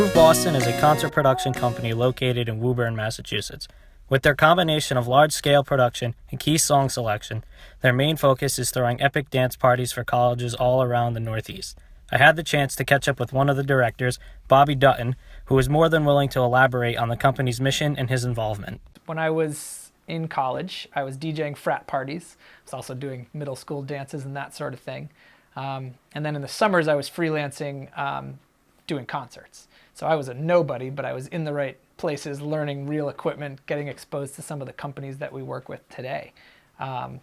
GrooveBoston is a concert production company located in Woburn, Massachusetts. With their combination of large-scale production and key song selection, their main focus is throwing epic dance parties for colleges all around the Northeast. I had the chance to catch up with one of the directors, Bobby Dutton, who was more than willing to elaborate on the company's mission and his involvement. When I was in college, I was DJing frat parties. I was also doing middle school dances and that sort of thing. And then in the summers, I was freelancing, doing concerts. So I was a nobody, but I was in the right places, learning real equipment, getting exposed to some of the companies that we work with today. And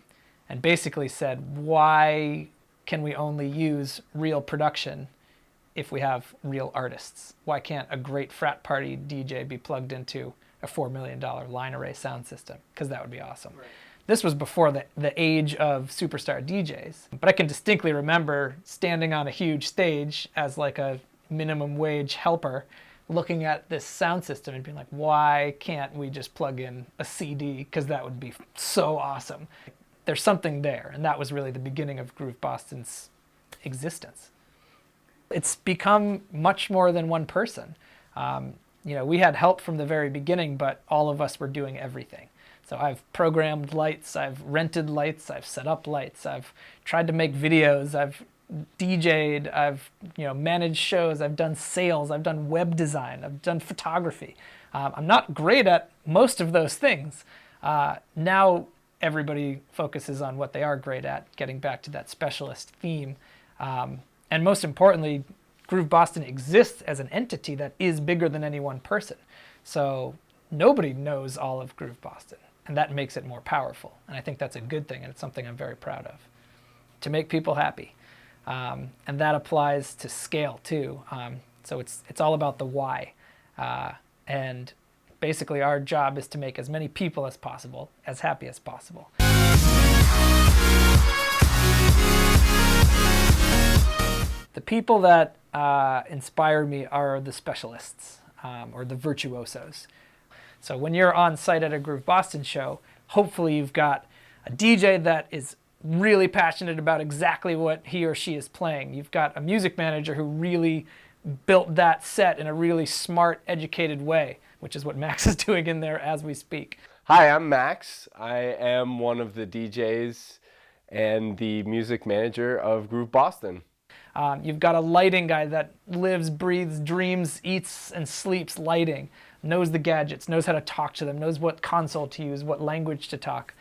basically said, why can we only use real production if we have real artists? Why can't a great frat party DJ be plugged into a $4 million line array sound system? Because that would be awesome. Right. This was before the age of superstar DJs. But I can distinctly remember standing on a huge stage as like a minimum wage helper, looking at this sound system and being like, why can't we just plug in a CD? Because that would be so awesome. There's something there, and that was really the beginning of GrooveBoston's existence. It's become much more than one person. We had help from the very beginning, but all of us were doing everything. So I've programmed lights, I've rented lights, I've set up lights, I've tried to make videos, I've DJ'd, I've managed shows, I've done sales, I've done web design, I've done photography. I'm not great at most of those things. Now everybody focuses on what they are great at, getting back to that specialist theme. And most importantly, GrooveBoston exists as an entity that is bigger than any one person. So nobody knows all of GrooveBoston, and that makes it more powerful. And I think that's a good thing, and it's something I'm very proud of. To make people happy. And that applies to scale too. So it's all about the why. And basically our job is to make as many people as possible as happy as possible. The people that inspire me are the specialists, or the virtuosos. So when you're on site at a GrooveBoston show, hopefully you've got a DJ that is really passionate about exactly what he or she is playing. You've got a music manager who really built that set in a really smart, educated way, which is what Max is doing in there as we speak. Hi, I'm Max. I am one of the DJs and the music manager of GrooveBoston. You've got a lighting guy that lives, breathes, dreams, eats, and sleeps lighting, knows the gadgets, knows how to talk to them, knows what console to use, what language to talk.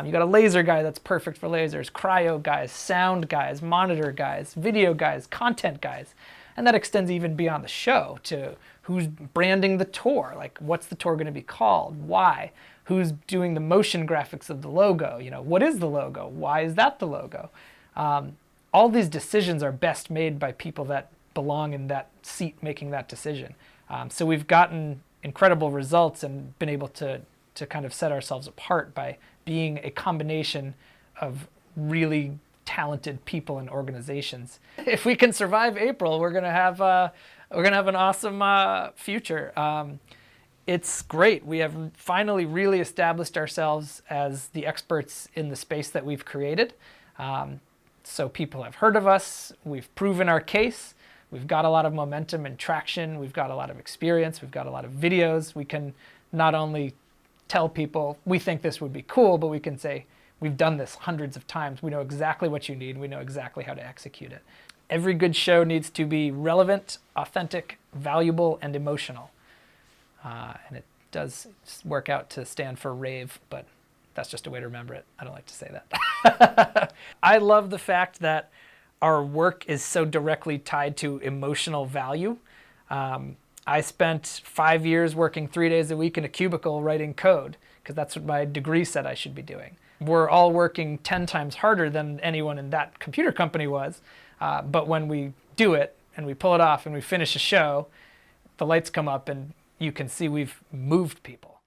You've got a laser guy that's perfect for lasers, cryo guys, sound guys, monitor guys, video guys, content guys. And that extends even beyond the show to who's branding the tour, like what's the tour going to be called, why, who's doing the motion graphics of the logo, what is the logo, why is that the logo. All these decisions are best made by people that belong in that seat making that decision. So we've gotten incredible results and been able to kind of set ourselves apart by being a combination of really talented people and organizations. If we can survive April, we're gonna have an awesome future. It's great. We have finally really established ourselves as the experts in the space that we've created. So people have heard of us. We've proven our case. We've got a lot of momentum and traction. We've got a lot of experience. We've got a lot of videos. We can not only tell people we think this would be cool, but we can say we've done this hundreds of times. We know exactly what you need. We know exactly how to execute it. Every good show needs to be relevant, authentic, valuable, and emotional. And it does work out to stand for rave, but that's just a way to remember it. I don't like to say that. I love the fact that our work is so directly tied to emotional value. I spent 5 years working 3 days a week in a cubicle writing code, because that's what my degree said I should be doing. We're all working 10 times harder than anyone in that computer company was, but when we do it and we pull it off and we finish a show, the lights come up and you can see we've moved people.